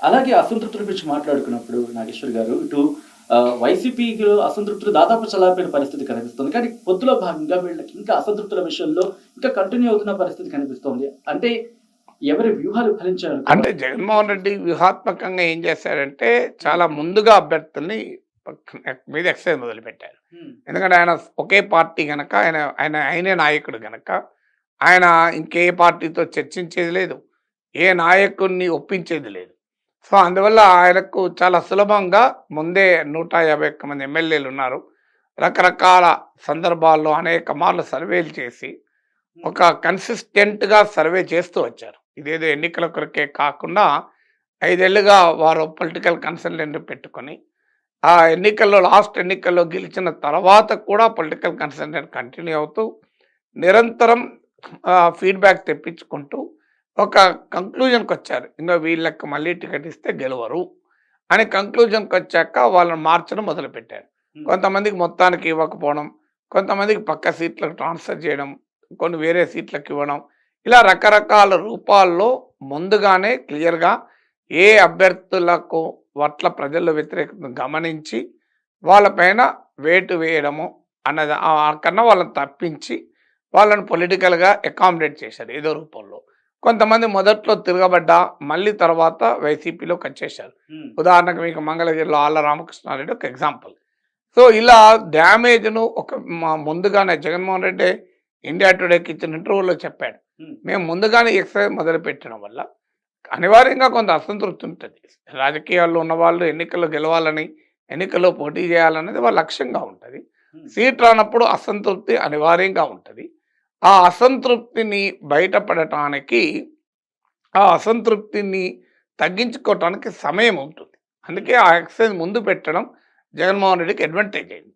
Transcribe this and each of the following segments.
అలాగే అసంతృప్తుల గురించి మాట్లాడుకున్నప్పుడు నాగేశ్వర్ గారు ఇటు వైసీపీలో అసంతృప్తులు దాదాపు చల్లారిపోయిన పరిస్థితి కనిపిస్తుంది. కానీ పొత్తులో భాగంగా వీళ్ళకి ఇంకా అసంతృప్తుల విషయంలో ఇంకా కంటిన్యూ అవుతున్న పరిస్థితి కనిపిస్తోంది. అంటే ఎవరి వ్యూహాలు అంటే ఫలించాయనుకోవాలి? జగన్మోహన్ రెడ్డి వ్యూహాత్మకంగా ఏం చేశారంటే, చాలా ముందుగా అభ్యర్థుల్ని మీద ఎక్సైజ్ మొదలుపెట్టారు. హ్మ్. ఎందుకంటే ఆయన ఒకే పార్టీ గనక, ఆయనే నాయకుడు గనక, ఆయన ఇంకే పార్టీతో చర్చించేది లేదు. ఏ నాయకుడిని ఒప్పించేది లేదు. సో, అందువల్ల ఆయనకు చాలా సులభంగా ముందే 151 మంది ఎమ్మెల్యేలున్నారు. రకరకాల సందర్భాల్లో అనేక మార్లు సర్వేలు చేసి, హ్మ్. ఒక కన్సిస్టెంట్‌గా సర్వే చేస్తూ వచ్చారు. ఇదేదో ఎన్నికల కొరకే కాకుండా 5 ఏళ్లుగా వారు పొలిటికల్ కన్సల్టెంట్ పెట్టుకొని, ఆ ఎన్నికల్లో లాస్ట్ ఎన్నికల్లో గెలిచిన తర్వాత కూడా పొలిటికల్ కన్సల్టెంట్ కంటిన్యూ అవుతూ, నిరంతరం ఫీడ్‌బ్యాక్ తెప్పించుకుంటూ ఒక కంక్లూజన్‌కొచ్చారు. ఇంగ వీళ్ళకి మళ్ళీ టికెట్ ఇస్తే గెలవరు అని కంక్లూజన్‌కొచ్చాక వాళ్ళని మార్చడం మొదలుపెట్టారు. హ్మ్. కొంతమందికి మొత్తానికి ఇవ్వకపోవడం, కొంతమందికి పక్క సీట్లకు ట్రాన్స్‌ఫర్ చేయడం, కొన్ని వేరే సీట్లకు ఇవ్వడం. ఇలా రకరకాల రూపాల్లో ముందుగానే క్లియర్‌గా ఏ అభ్యర్థులకు పట్ల ప్రజల్లో వ్యతిరేకతను గమనించి వాళ్ళపైన వేటు వేయడము అన్నది కన్నా వాళ్ళని తప్పించి వాళ్ళని పొలిటికల్‌గా అకామిడేట్ చేశారు ఏదో రూపంలో. కొంతమంది మొదట్లో తిరగబడ్డా మళ్ళీ తర్వాత వైసీపీలోకొచ్చేశారు. హ్మ్. ఉదాహరణకు మీకు మంగళగిరిలో ఆళ్ల రామకృష్ణారెడ్డి ఒక ఎగ్జాంపుల్. సో, ఇలా డ్యామేజ్‌ను ముందుగానే జగన్మోహన్ రెడ్డి ఇండియా టుడేకి ఇచ్చిన ఇంటర్వ్యూలో చెప్పాడు. హ్మ్. మేము ముందుగానే ఎక్సైజ్ మొదలుపెట్టడం వల్ల అనివార్యంగా కొంత అసంతృప్తి ఉంటది. రాజకీయాల్లో ఉన్నవాళ్ళు ఎన్నికల్లో గెలవాలని, ఎన్నికల్లో పోటీ చేయాలనేది వాళ్ళ లక్ష్యంగా ఉంటది. హ్మ్. సీట్ రానప్పుడు అసంతృప్తి అనివార్యంగా ఉంటది. ఆ అసంతృప్తిని బయటపడటానికి, ఆ అసంతృప్తిని తగ్గించుకోవటానికి సమయం ఉంటుంది. హ్మ్. అందుకే ఆ ఎక్సైజ్ ముందు పెట్టడం జగన్మోహన్ రెడ్డికి అడ్వాంటేజ్ అయింది.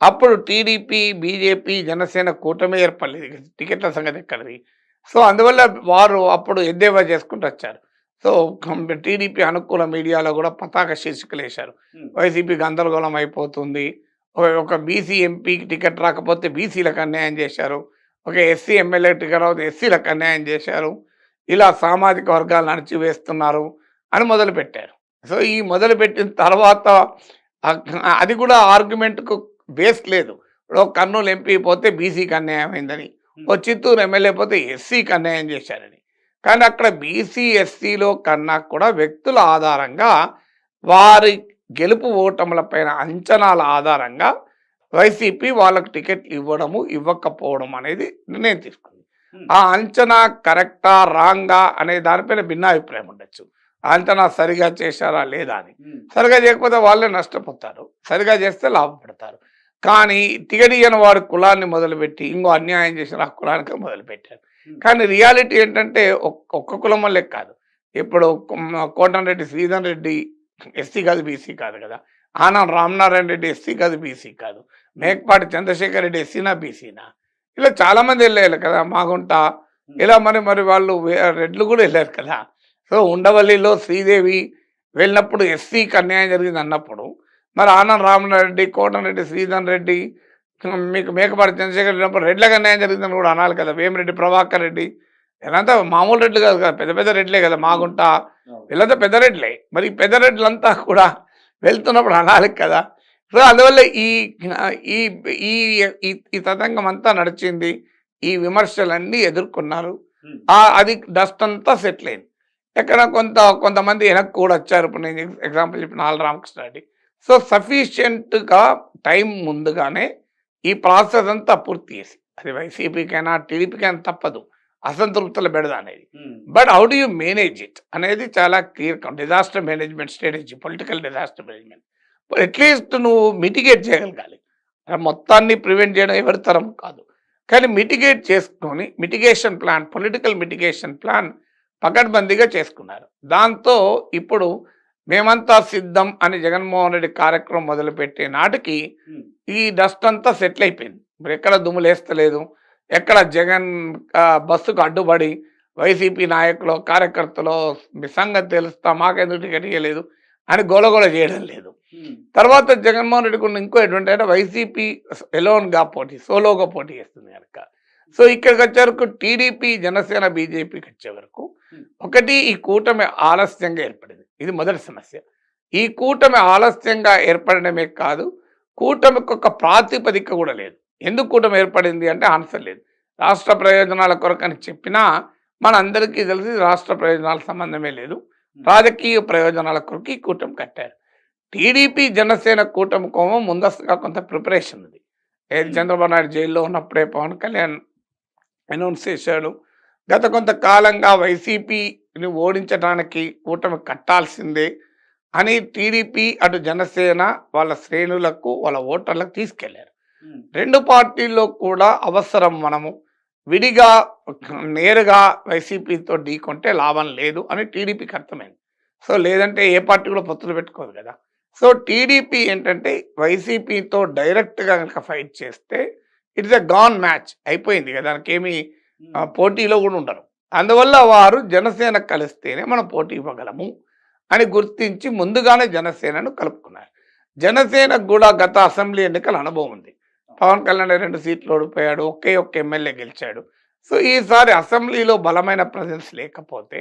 అప్పుడు టీడీపీ, బీజేపీ, జనసేన కూటమి ఏర్పడలేదు. టికెట్ల సంగతి ఎక్కడిది. సో, అందువల్ల వారు అప్పుడు ఎద్దేవా చేసుకుంటూ వచ్చారు. సో, టీడీపీ అనుకూల మీడియాలో కూడా పతాక శీర్షికలేశారు. హ్మ్. వైసీపీ గందరగోళం అయిపోతుంది. ఒక బీసీ ఎంపీకి టికెట్ రాకపోతే బీసీలకు అన్యాయం చేశారు. ఒక ఎస్సీ ఎమ్మెల్యే టికెట్ రాకపోతే ఎస్సీలకు అన్యాయం చేశారు. ఇలా సామాజిక వర్గాలను అణచివేస్తున్నారు అని మొదలుపెట్టారు. సో, ఈ మొదలుపెట్టిన తర్వాత అది కూడా ఆర్గ్యుమెంట్‌కు బేస్ లేదు. ఇప్పుడు కర్నూలు ఎంపీ పోతే బీసీకి అన్యాయం అయిందని, ఓ హ్మ్. చిత్తూరు ఎమ్మెల్యే పోతే ఎస్సీకి అన్యాయం చేశారని. కానీ అక్కడ బీసీ, ఎస్సీలో కన్నా కూడా వ్యక్తుల ఆధారంగా, వారి గెలుపు ఓటముల పైన అంచనాల ఆధారంగా వైసీపీ వాళ్ళకు టికెట్లు ఇవ్వడము, ఇవ్వకపోవడం అనేది నిర్ణయం తీసుకుంది. హ్మ్. ఆ అంచనా కరెక్టా? రాంగా? అనే దానిపైన భిన్నాభిప్రాయం ఉండొచ్చు. ఆ అంచనా సరిగా చేశారా? లేదా? అని. హ్మ్. సరిగా చేయకపోతే వాళ్ళే నష్టపోతారు. సరిగా చేస్తే లాభపడతారు. కానీ టికెట్ ఇయ్యని వారి కులాన్ని మొదలుపెట్టి ఇంకో అన్యాయం చేసిన ఆ కులానికే మొదలుపెట్టారు. హ్మ్. కానీ రియాలిటీ ఏంటంటే ఒక్క కులం వల్లే కాదు. ఇప్పుడు కోటంరెడ్డి శ్రీధర్ రెడ్డి ఎస్సీ కాదు, బీసీ కాదు కదా! ఆనం రామనారాయణ రెడ్డి ఎస్సీ కాదు, బీసీ కాదు. హ్మ్. మేకపాటి చంద్రశేఖర్ రెడ్డి ఎస్సీనా, బీసీనా? ఇలా చాలామంది ఎళ్ళారు కదా! మాగుంట. హ్మ్. ఇలా మరి వాళ్ళు రెడ్లు కూడా ఎళ్ళారు కదా! సో, ఉండవల్లిలో శ్రీదేవి వెళ్ళినప్పుడు ఎస్సీకి అన్యాయం జరిగిందన్నప్పుడు, మరి ఆనం రామనారెడ్డి, కోటంరెడ్డి శ్రీధర్ రెడ్డి, మీకు మేకపాటి చంద్రశేఖర్ వెళ్ళినప్పుడు రెడ్లకు అన్యాయం జరిగిందని కూడా అనాలి కదా! వేమిరెడ్డి ప్రభాకర్ రెడ్డి వీళ్ళంతా మామూలు రెడ్లు కాదు కదా! పెద్ద పెద్ద రెడ్లే కదా! హ్మ్. మాగుంట అవును. వీళ్ళంతా పెద్ద రెడ్లే. మరి ఈ పెద్ద రెడ్లంతా కూడా వెళ్తున్నప్పుడు అనాలి కదా! సో, అందువల్ల ఈ ఈ ఈ ఈ ఈ తతంగం అంతా నడిచింది. ఈ విమర్శలన్నీ ఎదుర్కొన్నారు. హ్మ్. అది డస్ట్ అంతా సెటిల్ అయింది. ఎక్కడ కొంతమంది వెనక్కి కూడా వచ్చారు. ఇప్పుడు నేను ఎగ్జాంపుల్ చెప్పిన ఆళ్ళ రామకృష్ణారెడ్డి. సో, సఫిషియెంట్‌గా టైం ముందుగానే ఈ ప్రాసెస్ అంతా పూర్తి చేసి, అది వైసీపీకైనా, టీడీపీకైనా తప్పదు. అసంతృప్తుల బెడద అనేది. హ్మ్. But how do you manage it అనేది చాలా clear disaster management strategy, political disaster management. At least నువ్వు మిటిగేట్ చేయగలగాలి. మొత్తాన్ని ప్రివెంట్ చేయడం ఎవరి తరం కాదు. కానీ మిటిగేట్ చేసుకొని mitigation plan, political mitigation plan పకడ్బందీగా చేసుకున్నారు. దాంతో ఇప్పుడు మేమంతా సిద్ధం అని జగన్మోహన్ రెడ్డి కార్యక్రమం మొదలుపెట్టే నాటికి హ్మ్. ఈ డస్ట్ అంతా సెటిల్ అయిపోయింది. ఇప్పుడెక్కడ దుమ్ములేస్తలేదు. ఎక్కడ జగన్ బస్సుకు అడ్డుపడి వైసీపీ నాయకులో, కార్యకర్తలో మీ సంగతి తెలుస్తా మాకెందుకు టికెట్ ఇయ్యలేదు అని గోలగోల చేయడం లేదు. హ్మ్. తర్వాత జగన్మోహన్ రెడ్డికి ఉన్న ఇంకో అడ్వాంటేజ్ అంటే వైసీపీ ఎలోన్‌గా సోలోగా పోటీ చేస్తుంది గనక. సో, ఇక్కడికొచ్చేవరకు టీడీపీ, జనసేన, బీజేపీకి వచ్చేవరకు హ్మ్. ఒకటి ఈ కూటమి ఆలస్యంగా ఏర్పడింది. ఇది మొదటి సమస్య. ఈ కూటమి ఆలస్యంగా ఏర్పడడమే కాదు, కూటమికి ఒక ప్రాతిపదిక కూడా లేదు. ఎందుకు కూటమి ఏర్పడింది అంటే ఆన్సర్ లేదు. రాష్ట్ర ప్రయోజనాల కొరకని చెప్పినా మనందరికీ తెలిసి రాష్ట్ర ప్రయోజనాల సంబంధమే లేదు. రాజకీయ ప్రయోజనాల కొరకు ఈ కూటమి కట్టారు. టీడీపీ జనసేన కూటమి కోమో ముందస్తుగా కొంత ప్రిపరేషన్ ఉంది. చంద్రబాబు నాయుడు జైల్లో ఉన్నప్పుడే పవన్ కళ్యాణ్ అనౌన్స్ చేశాడు. గత కొంతకాలంగా వైసీపీని ఓడించడానికి కూటమి కట్టాల్సిందే అని టీడీపీ అటు జనసేన వాళ్ళ శ్రేణులకు వాళ్ళ ఓటర్లకు తీసుకెళ్లారు. రెండు పార్టీల్లో కూడా అవసరం, మనము విడిగా నేరుగా వైసీపీతో ఢీకొంటే లాభం లేదు అని టీడీపీకి అర్థమైంది. సో లేదంటే ఏ పార్టీ కూడా పొత్తులు పెట్టుకోదు కదా. సో టీడీపీ ఏంటంటే వైసీపీతో డైరెక్ట్గా కనుక ఫైట్ చేస్తే ఇట్స్ ఎ గాన్ మ్యాచ్, అయిపోయింది కదా, దానికి ఏమి పోటీలో కూడా ఉండరు. అందువల్ల వారు జనసేన కలిస్తేనే మనం పోటీ ఇవ్వగలము అని గుర్తించి ముందుగానే జనసేనను కలుపుకున్నారు. జనసేనకు కూడా గత అసెంబ్లీ ఎన్నికల అనుభవం ఉంది. పవన్ కళ్యాణ్ 2 సీట్లు ఓడిపోయాడు, ఒకే ఎమ్మెల్యే గెలిచాడు. సో ఈసారి అసెంబ్లీలో బలమైన ప్రెజెన్స్ లేకపోతే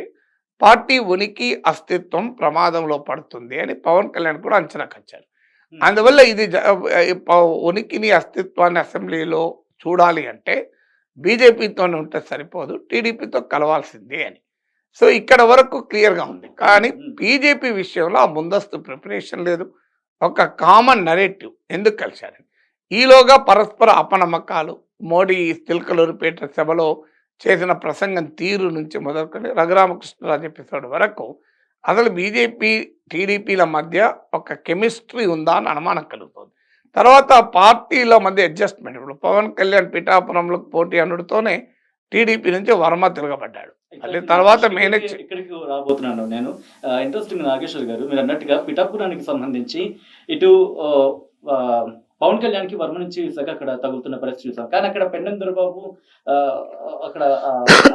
పార్టీ ఉనికి అస్తిత్వం ప్రమాదంలో పడుతుంది అని పవన్ కళ్యాణ్ కూడా అంచనాకు వచ్చారు. అందువల్ల ఇది ఉనికిని అస్తిత్వాన్ని అసెంబ్లీలో చూడాలి అంటే బీజేపీతోనే ఉంటే సరిపోదు, టీడీపీతో కలవాల్సిందే అని. సో ఇక్కడ వరకు క్లియర్గా ఉంది. కానీ బీజేపీ విషయంలో ఆ ముందస్తు ప్రిపరేషన్ లేదు, ఒక కామన్ నరేటివ్ ఎందుకు కలిశారని. ఈలోగా పరస్పర అపనమ్మకాలు, మోడీ తిల్కలూరిపేట సభలో చేసిన ప్రసంగం తీరు నుంచి మొదలుకొని రఘురామకృష్ణరాజు ఎపిసోడ్ వరకు అసలు బీజేపీ టీడీపీల మధ్య ఒక కెమిస్ట్రీ ఉందా అని అనుమానం కలుగుతుంది. తర్వాత పార్టీల మధ్య అడ్జస్ట్మెంట్. ఇప్పుడు పవన్ కళ్యాణ్ పిఠాపురంలో పోటీ అనుడితోనే టీడీపీ నుంచి వర్మ తిరగబడ్డాడు. మళ్ళీ తర్వాత మేనేజ్ ఇక్కడికి రాబోతున్నాను నేను. ఇంట్రెస్టింగ్ నాగేశ్వర్ గారు, మీరు అన్నట్టుగా పిఠాపురానికి సంబంధించి ఇటు పవన్ కళ్యాణ్కి వర్మ నుంచి విశాఖ అక్కడ తగులుతున్న పరిస్థితి చూసాం. కానీ అక్కడ పెండం దొరబాబు అక్కడ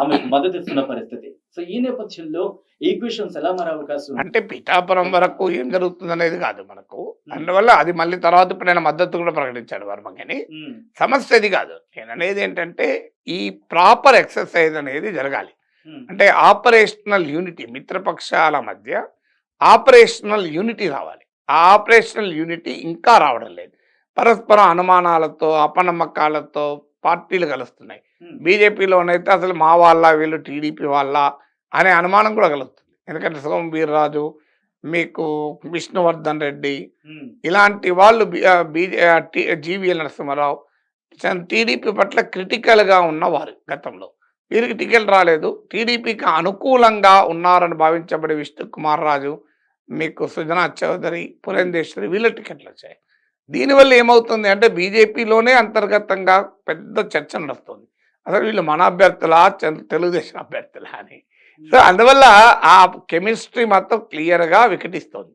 ఆమెకు మద్దతు ఇస్తున్న పరిస్థితి. సో ఈ నేపథ్యంలో ఈక్వేషన్స్ ఎలా మారే అవకాశం అంటే పిఠాపురం వరకు ఏం జరుగుతుంది అనేది కాదు మనకు. అందువల్ల అది మళ్ళీ తర్వాత ఇప్పుడు ఆయన మద్దతు కూడా ప్రకటించాడు వర్మకి. సమస్య అది కాదు. నేను అనేది ఏంటంటే ఈ ప్రాపర్ ఎక్సర్సైజ్ అనేది జరగాలి. అంటే ఆపరేషనల్ యూనిటీ, మిత్రపక్షాల మధ్య ఆపరేషనల్ యూనిటీ రావాలి. ఆ ఆపరేషనల్ యూనిటీ ఇంకా రావడం లేదు. పరస్పర అనుమానాలతో అపనమ్మకాలతో పార్టీలు కలుస్తున్నాయి. బీజేపీలోనైతే అసలు మా వాళ్ళ వీళ్ళు టీడీపీ వాళ్ళ అనే అనుమానం కూడా కలుగుతుంది. ఎందుకంటే సోము వీర్రాజు, మీకు విష్ణువర్ధన్ రెడ్డి ఇలాంటి వాళ్ళు జీవీఎల్ నరసింహారావు టీడీపీ పట్ల క్రిటికల్గా ఉన్నవారు గతంలో. వీరికి టికెట్ రాలేదు. టీడీపీకి అనుకూలంగా ఉన్నారని భావించబడే విష్ణుకుమార్ రాజు, మీకు సుజనా చౌదరి, పురంధేశ్వరి వీళ్ళ టికెట్లు వచ్చాయి. దీనివల్ల ఏమవుతుంది అంటే బీజేపీలోనే అంతర్గతంగా పెద్ద చర్చ నడుస్తుంది, అసలు వీళ్ళు మన అభ్యర్థులా తెలుగుదేశం అభ్యర్థులా అని. సో అందువల్ల ఆ కెమిస్ట్రీ మాత్రం క్లియర్గా వికటిస్తుంది.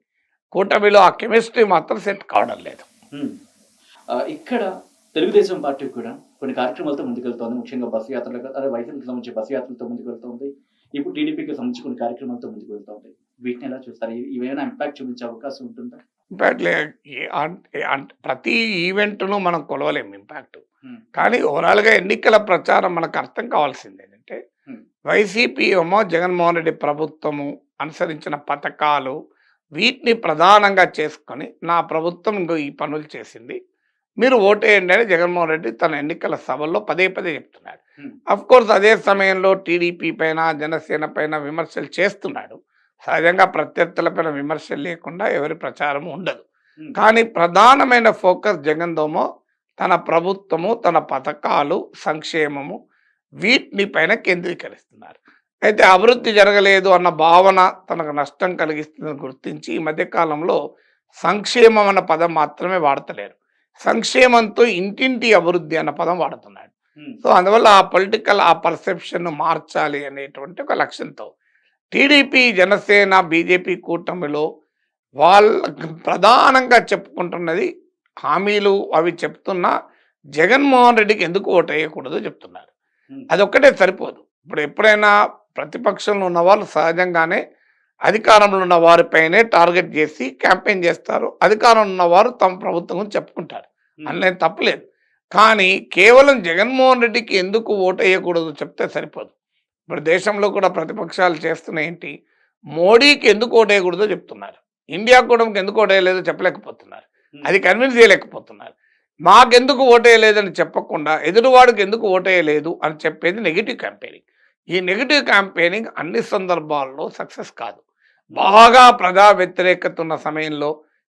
కూటమిలో ఆ కెమిస్ట్రీ మాత్రం సెట్ కావడం లేదు. ఇక్కడ తెలుగుదేశం పార్టీ కూడా కొన్ని కార్యక్రమాలతో ముందుకెళ్తోంది. ముఖ్యంగా బస్సు యాత్రలు, అదే వైసీపీకి సంబంధించి బస్సు యాత్రలతో ముందుకెళ్తోంది. ఇప్పుడు టీడీపీకి సంబంధించి కొన్ని కార్యక్రమాలతో ముందుకు వెళ్తోంది. వీటిని ఎలా చూస్తారు? ఇవేమైనా ఇంపాక్ట్ చూపించే అవకాశం ఉంటుందా? ఇంపాక్ట్ ప్రతి ఈవెంట్ను మనం కొలవలేము ఇంపాక్ట్. కానీ ఓవరాల్గా ఎన్నికల ప్రచారం మనకు అర్థం కావాల్సింది ఏంటంటే వైసీపీ ఏమో జగన్మోహన్ రెడ్డి ప్రభుత్వము అనుసరించిన పథకాలు వీటిని ప్రధానంగా చేసుకొని నా ప్రభుత్వం ఇంకో ఈ పనులు చేసింది, మీరు ఓటేయండి అని జగన్మోహన్ రెడ్డి తన ఎన్నికల సభల్లో పదే చెప్తున్నాడు. అఫ్ కోర్స్ అదే సమయంలో టీడీపీ పైన జనసేన పైన విమర్శలు చేస్తున్నాడు. సహజంగా ప్రత్యర్థులపైన విమర్శలు లేకుండా ఎవరి ప్రచారం ఉండదు. కానీ ప్రధానమైన ఫోకస్ జగన్దోమో తన ప్రభుత్వము, తన పథకాలు, సంక్షేమము వీటిని పైన కేంద్రీకరిస్తున్నారు. అయితే అభివృద్ధి జరగలేదు అన్న భావన తనకు నష్టం కలిగిస్తుందని గుర్తించి ఈ మధ్యకాలంలో సంక్షేమం అన్న పదం మాత్రమే వాడతలేరు. సంక్షేమంతో ఇంటింటి అభివృద్ధి అన్న పదం వాడుతున్నాడు. సో అందువల్ల ఆ పొలిటికల్ ఆ పర్సెప్షన్ మార్చాలి అనేటువంటి ఒక లక్ష్యంతో టీడీపీ, జనసేన, బీజేపీ కూటమిలో వాళ్ళ ప్రధానంగా చెప్పుకుంటున్నది హామీలు అవి చెప్తున్నా జగన్మోహన్ రెడ్డికి ఎందుకు ఓటు వేయకూడదు చెప్తున్నారు. అదొక్కటే సరిపోదు. ఇప్పుడు ఎప్పుడైనా ప్రతిపక్షంలో ఉన్న వాళ్ళు సహజంగానే అధికారంలో ఉన్న వారిపైనే టార్గెట్ చేసి క్యాంపెయిన్ చేస్తారు. అధికారంలో ఉన్నవారు తమ ప్రభుత్వం గురించి చెప్పుకుంటారు, అందులో తప్పలేదు. కానీ కేవలం జగన్మోహన్ రెడ్డికి ఎందుకు ఓటు వేయకూడదు చెప్తే సరిపోదు. ఇప్పుడు దేశంలో కూడా ప్రతిపక్షాలు చేస్తున్న ఏంటి, మోడీకి ఎందుకు ఓటేయకూడదో చెప్తున్నారు. ఇండియా కూటమికి ఎందుకు ఓటేయలేదో చెప్పలేకపోతున్నారు. అది కన్విన్స్ చేయలేకపోతున్నారు. మాకెందుకు ఓటేయలేదని చెప్పకుండా ఎదురువాడికి ఎందుకు ఓటేయలేదు అని చెప్పేది నెగిటివ్ క్యాంపెయినింగ్. ఈ నెగిటివ్ క్యాంపెయినింగ్ అన్ని సందర్భాల్లో సక్సెస్ కాదు. బాగా ప్రజా వ్యతిరేకత ఉన్న సమయంలో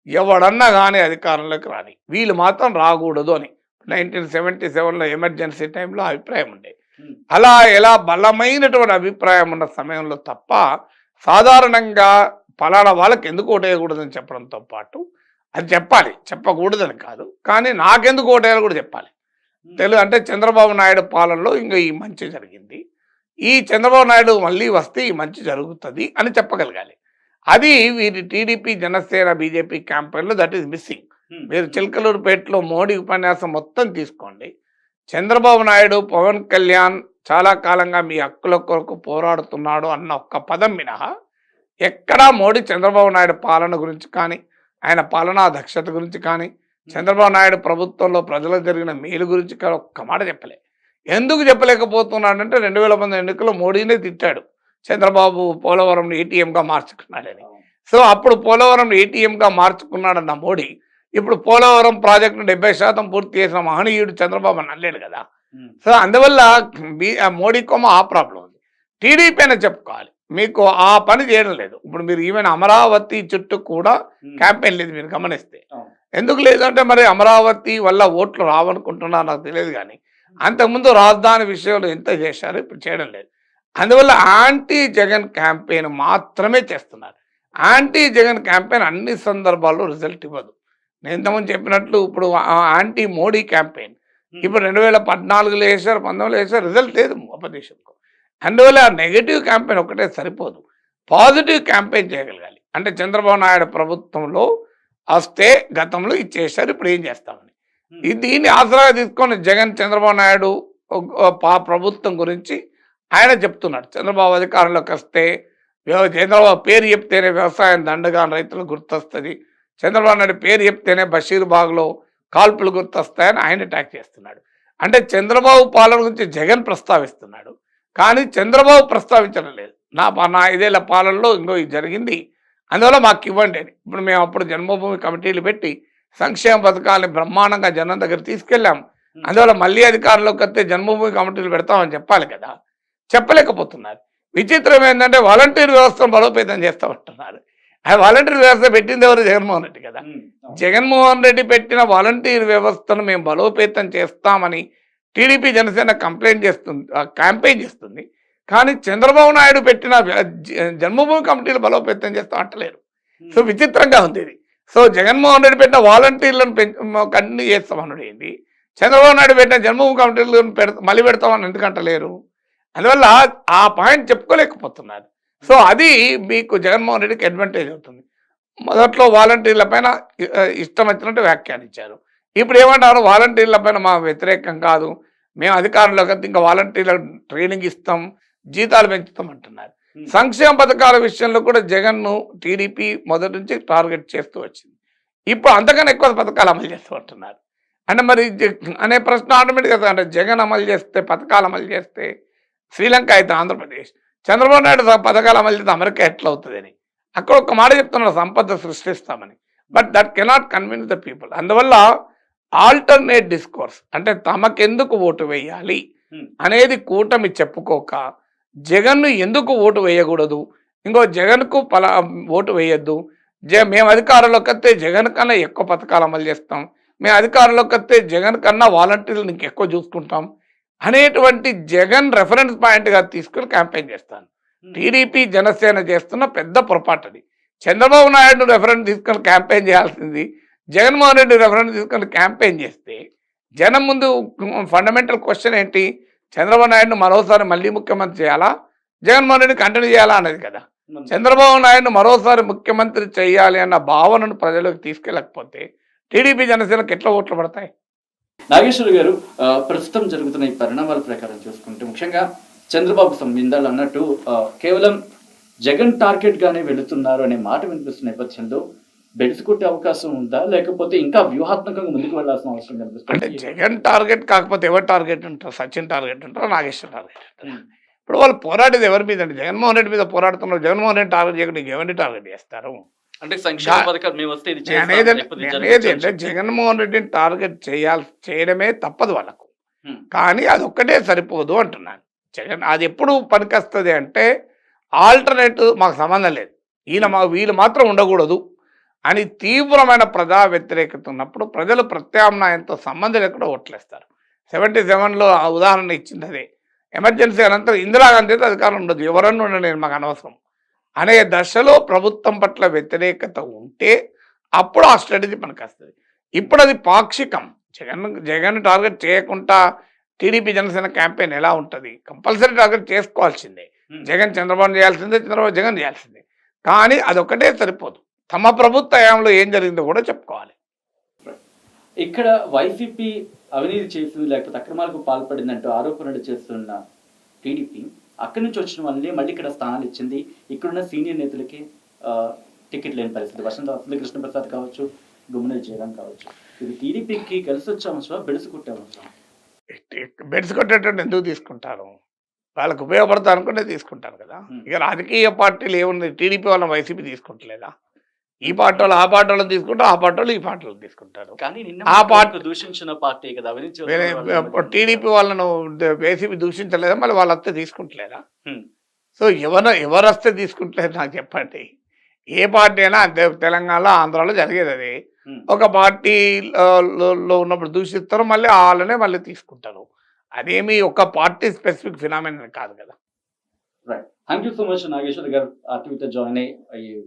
ఎవడన్నా కానీ అధికారంలోకి రాని, వీళ్ళు మాత్రం రాకూడదు అని 1977లో ఎమర్జెన్సీ టైంలో అభిప్రాయం ఉండే. అలా ఎలా బలమైనటువంటి అభిప్రాయం ఉన్న సమయంలో తప్ప సాధారణంగా పలానా వాళ్ళకి ఎందుకు ఓటేయకూడదని చెప్పడంతో పాటు అది చెప్పాలి, చెప్పకూడదని కాదు, కానీ నాకెందుకు ఓటేయాలో కూడా చెప్పాలి. తెలుగు అంటే చంద్రబాబు నాయుడు పాలనలో ఇంకా ఈ మంచి జరిగింది, ఈ చంద్రబాబు నాయుడు మళ్ళీ వస్తే ఈ మంచి జరుగుతుంది అని చెప్పగలగాలి. అది వీరి టీడీపీ, జనసేన, బీజేపీ క్యాంపెయిన్లో దట్ ఈస్ మిస్సింగ్. మీరు చిలకలూరుపేటలో మోడీ ఉపన్యాసం మొత్తం తీసుకోండి. చంద్రబాబు నాయుడు, పవన్ కళ్యాణ్ చాలా కాలంగా మీ హక్కుల కొరకు పోరాడుతున్నాడు అన్న ఒక్క పదం మినహా ఎక్కడా మోడీ చంద్రబాబు నాయుడు పాలన గురించి కానీ, ఆయన పాలనా దక్షత గురించి కానీ, చంద్రబాబు నాయుడు ప్రభుత్వంలో ప్రజలకు జరిగిన మేలు గురించి కానీ ఒక్క మాట చెప్పలే. ఎందుకు చెప్పలేకపోతున్నాడంటే 2019 ఎన్నికల్లో మోడీనే తిట్టాడు, చంద్రబాబు పోలవరం ఏటీఎంగా మార్చుకున్నాడని. సో అప్పుడు పోలవరం ఏటీఎంగా మార్చుకున్నాడన్న మోడీ ఇప్పుడు పోలవరం ప్రాజెక్టును 70% పూర్తి చేసిన మహనీయుడు చంద్రబాబు అని అనలేడు కదా. సో అందువల్ల మోడీ కొమ్మ ఆ ప్రాబ్లం ఉంది. టీడీపీ అయినా చెప్పుకోవాలి, మీకు ఆ పని చేయడం లేదు. ఇప్పుడు మీరు ఈవెన్ అమరావతి చుట్టూ కూడా క్యాంపెయిన్ లేదు, మీరు గమనిస్తే. ఎందుకు లేదంటే మరి అమరావతి వల్ల ఓట్లు రావనుకుంటున్నా నాకు తెలియదు, కానీ అంతకుముందు రాజధాని విషయంలో ఎంత చేశారో ఇప్పుడు చేయడం లేదు. అందువల్ల యాంటీ జగన్ క్యాంపెయిన్ మాత్రమే చేస్తున్నారు. యాంటీ జగన్ క్యాంపెయిన్ అన్ని సందర్భాల్లో రిజల్ట్ ఇవ్వదు. నేను ఇంతకుముందు చెప్పినట్లు ఇప్పుడు యాంటీ మోడీ క్యాంపెయిన్ ఇప్పుడు 2014లో వేశారు, 19లో వేశారు, రిజల్ట్ లేదు అపోజిషన్కు. అందువల్ల నెగిటివ్ క్యాంపెయిన్ ఒకటే సరిపోదు, పాజిటివ్ క్యాంపెయిన్ చేయగలగాలి. అంటే చంద్రబాబు నాయుడు ప్రభుత్వంలో వస్తే గతంలో ఇది చేశారు, ఇప్పుడు ఏం చేస్తామని. దీన్ని ఆసరాగా తీసుకొని జగన్, చంద్రబాబు నాయుడు ప్రభుత్వం గురించి ఆయన చెప్తున్నాడు. చంద్రబాబు అధికారంలోకి వస్తే చంద్రబాబు పేరు చెప్తేనే వ్యవసాయం దండగా రైతులకు గుర్తొస్తుంది, చంద్రబాబు నాయుడు పేరు చెప్తేనే బషీర్బాగ్లో కాల్పులు గుర్తొస్తాయని ఆయన అటాక్ చేస్తున్నాడు. అంటే చంద్రబాబు పాలన గురించి జగన్ ప్రస్తావిస్తున్నాడు, కానీ చంద్రబాబు ప్రస్తావించడం లేదు. నా 5 ఏళ్ల పాలనలో ఇంకో ఇది జరిగింది, అందువల్ల మాకు ఇవ్వండి అని. ఇప్పుడు మేము అప్పుడు జన్మభూమి కమిటీలు పెట్టి సంక్షేమ పథకాలని బ్రహ్మాండంగా జనం దగ్గర తీసుకెళ్ళాం. అందువల్ల మళ్ళీ అధికారంలోకి వస్తే జన్మభూమి కమిటీలు పెడతామని చెప్పాలి కదా, చెప్పలేకపోతున్నారు. విచిత్రం ఏంటంటే వాలంటీర్ వ్యవస్థను బలోపేతం చేస్తామంటున్నారు. ఆ వాలంటీర్ వ్యవస్థ పెట్టింది ఎవరు? జగన్మోహన్ రెడ్డి కదా. జగన్మోహన్ రెడ్డి పెట్టిన వాలంటీర్ వ్యవస్థను మేము బలోపేతం చేస్తామని టీడీపీ, జనసేన క్యాంపెయిన్ చేస్తుంది, కానీ చంద్రబాబు నాయుడు పెట్టిన జన్మభూమి కమిటీలు బలోపేతం చేస్తాం అంటలేరు. సో విచిత్రంగా ఉంది ఇది. సో జగన్మోహన్ రెడ్డి పెట్టిన వాలంటీర్లను కంటిన్యూ చేస్తామన్నాడు ఏంటి, చంద్రబాబు నాయుడు పెట్టిన జన్మభూమి కమిటీలను మళ్ళీ పెడతామని ఎందుకంటలేరు? అందువల్ల ఆ పాయింట్ చెప్పుకోలేకపోతున్నారు. సో అది మీకు జగన్మోహన్ రెడ్డికి అడ్వాంటేజ్ అవుతుంది. మొదట్లో వాలంటీర్ల పైన ఇష్టం వచ్చినట్టు వ్యాఖ్యానించారు, ఇప్పుడు ఏమంటారు, వాలంటీర్ల పైన మా వ్యతిరేకం కాదు, మేము అధికారంలోకి వస్తే ఇంకా వాలంటీర్ల ట్రైనింగ్ ఇస్తాం, జీతాలు పెంచుతాం అంటున్నారు. సంక్షేమ పథకాల విషయంలో కూడా జగన్ను టీడీపీ మొదటి నుంచి టార్గెట్ చేస్తూ వచ్చింది, ఇప్పుడు అంతకన్నా ఎక్కువ పథకాలు అమలు చేస్తూ అంటున్నారు. అంటే మరి అనే ప్రశ్న ఆటోమేటిక్గా, అంటే జగన్ అమలు చేస్తే, పథకాలు అమలు చేస్తే శ్రీలంక అయితే ఆంధ్రప్రదేశ్, చంద్రబాబు నాయుడు పథకాలు అమలు చేస్తే అమెరికా ఎట్లా అవుతుందని అక్కడ ఒక మాట చెప్తున్నారు, సంపద సృష్టిస్తామని. But that cannot convince the people. అందువల్ల ఆల్టర్నేట్ డిస్కోర్స్ అంటే తమకెందుకు ఓటు వేయాలి అనేది కూటమి చెప్పుకోక, జగన్ను ఎందుకు ఓటు వేయకూడదు, ఇంకో జగన్కు ఓటు వేయొద్దు, మేము అధికారంలోకి వస్తే జగన్ కన్నా ఎక్కువ పథకాలు అమలు చేస్తాం, మేము అధికారంలోకి వస్తే జగన్ కన్నా వాలంటీర్లు ఇంకెక్కువ చూసుకుంటాం అనేటువంటి జగన్ రెఫరెన్స్ పాయింట్గా తీసుకుని క్యాంపెయిన్ చేస్తాను. టీడీపీ, జనసేన చేస్తున్న పెద్ద పొరపాటుది. చంద్రబాబు నాయుడు రెఫరెన్స్ తీసుకొని క్యాంపెయిన్ చేయాల్సింది జగన్మోహన్ రెడ్డి రెఫరెన్స్ తీసుకొని క్యాంపెయిన్ చేస్తే జనం ముందు ఫండమెంటల్ క్వశ్చన్ ఏంటి, చంద్రబాబు నాయుడును మరోసారి మళ్ళీ ముఖ్యమంత్రి చేయాలా, జగన్మోహన్ రెడ్డి కంటిన్యూ చేయాలా అనేది కదా. చంద్రబాబు నాయుడును మరోసారి ముఖ్యమంత్రి చేయాలి అన్న భావనను ప్రజలకు తీసుకెళ్ళకపోతే టీడీపీ, జనసేనకు ఎట్లా ఓట్లు పడతాయి? నాగేశ్వర్ గారు, ప్రస్తుతం జరుగుతున్న ఈ పరిణామాల ప్రకారం చూసుకుంటే ముఖ్యంగా చంద్రబాబు ఇందాలు అన్నట్టు కేవలం జగన్ టార్గెట్ గానే వెళుతున్నారు అనే మాట వినిపిస్తున్న నేపథ్యంలో బెడిసికొట్టే అవకాశం ఉందా, లేకపోతే ఇంకా వ్యూహాత్మకంగా ముందుకు వెళ్లాల్సిన అవసరం కనిపిస్తుంది? అంటే జగన్ టార్గెట్ కాకపోతే ఎవరు టార్గెట్ ఉంటారు? సచిన్ టార్గెట్ ఉంటారు, నాగేశ్వర్ టార్గెట్ ఉంటారు. ఇప్పుడు వాళ్ళు పోరాడేది ఎవరి మీద అండి? జగన్మోహన్ రెడ్డి మీద పోరాడుతున్నారు. జగన్మోహన్ రెడ్డి టార్గెట్ చేయకుండా ఎవరిని టార్గెట్ చేస్తారు? అంటే సంక్షేమ పథకాలు మేము వస్తే ఇది చేస్తాం, లేకపోతే ఇది అనేది జరగచ్చు అని అంటే చెప్పి. జగన్మోహన్ రెడ్డిని టార్గెట్ చేయడమే తప్పదు వాళ్ళకు. హ్మ్. కానీ అదొక్కటే సరిపోదు అంటున్నాను. అది ఎప్పుడు పనికొస్తది అంటే ఆల్టర్నేటివ్ మాకు సంబంధం లేదు. వీళ్ళు మాత్రం ఉండకూడదు అని తీవ్రమైన ప్రజా వ్యతిరేకత ఉన్నప్పుడు ప్రజలు ప్రత్యామ్నాయంతో సంబంధం లేకుండా ఓట్లేస్తారు. 77లో ఆ ఉదాహరణ ఇచ్చింది అదే. ఎమర్జెన్సీ అనంతరం ఇందిరాగాంధీ అయితే అధికారం ఉండదు. ఎవరన్నా ఉండండి మాకు అనవసరం అనే దశలో ప్రభుత్వం పట్ల వ్యతిరేకత ఉంటే అప్పుడు ఆ స్ట్రాటజీ పనికొస్తుంది. ఇప్పుడు అది పాక్షికం. జగన్ టార్గెట్ చేయకుండా టీడీపీ జనసేన క్యాంపెయిన్ ఎలా ఉంటుంది? కంపల్సరీ టార్గెట్ చేసుకోవాల్సిందే. జగన్ చంద్రబాబు చేయాల్సిందే, చంద్రబాబు జగన్ చేయాల్సిందే. కానీ అదొక్కటే సరిపోదు. తమ ప్రభుత్వ హయాంలో ఏం జరిగిందో కూడా చెప్పుకోవాలి. ఇక్కడ వైసీపీ అవినీతి చేసింది లేకపోతే అక్రమాలకు పాల్పడిందంటూ ఆరోపణలు చేస్తున్న టీడీపీ అక్కడి నుంచి వచ్చిన వాళ్ళని మళ్ళీ ఇక్కడ స్థానాలు ఇచ్చింది. ఇక్కడున్న సీనియర్ నేతలకి టికెట్ లేని పరిస్థితి. వసంత కృష్ణప్రసాద్ కావచ్చు, గుమ్మనూరు జయరాం కావచ్చు. ఇది టీడీపీకి కలిసి వచ్చే అంశం, బెడుసు కొట్టే అంశం. బెడ్స్ కొట్టేటట్టు ఎందుకు తీసుకుంటారు? వాళ్ళకు ఉపయోగపడతా అనుకుంటే తీసుకుంటారు కదా. ఇక రాజకీయ పార్టీలు ఏముంది? టీడీపీ వాళ్ళని వైసీపీ తీసుకుంటలేదా? ఈ పార్టీ వాళ్ళు ఆ పార్టీ వాళ్ళని తీసుకుంటారు, ఆ పార్టీ వాళ్ళు ఈ పార్టీ వాళ్ళు తీసుకుంటారు. కానీ ఆ పార్టీ దూషించిన పార్టీ కదా అవినీతి. టీడీపీ వాళ్ళను వైసీపీ దూషించలేదా? మళ్ళీ వాళ్ళు వస్తే తీసుకుంటలేదా? హ్మ్. సో ఎవరు వస్తే తీసుకుంటలేదు నాకు చెప్పండి. ఏ పార్టీ అయినా అంతే. తెలంగాణలో, ఆంధ్రాలో జరిగేది అది. ఒక పార్టీలో ఉన్నప్పుడు దూషిస్తారు, మళ్ళీ వాళ్ళనే మళ్ళీ తీసుకుంటారు. అదేమి ఒక పార్టీ స్పెసిఫిక్ ఫినామినల్ కాదు కదా. Right. Thank you so much Nageshwar గారు ఆర్టీవీతో జాయిన్ అయ్యి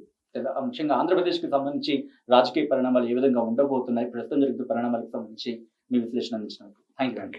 ముఖ్యంగా ఆంధ్రప్రదేశ్కి సంబంధించి రాజకీయ పరిణామాలు ఏ విధంగా ఉండబోతున్నాయి, ప్రస్తుతం జరుగుతున్న పరిణామాలకు సంబంధించి మీ విశ్లేషణ అందించినందుకు థ్యాంక్ యూ.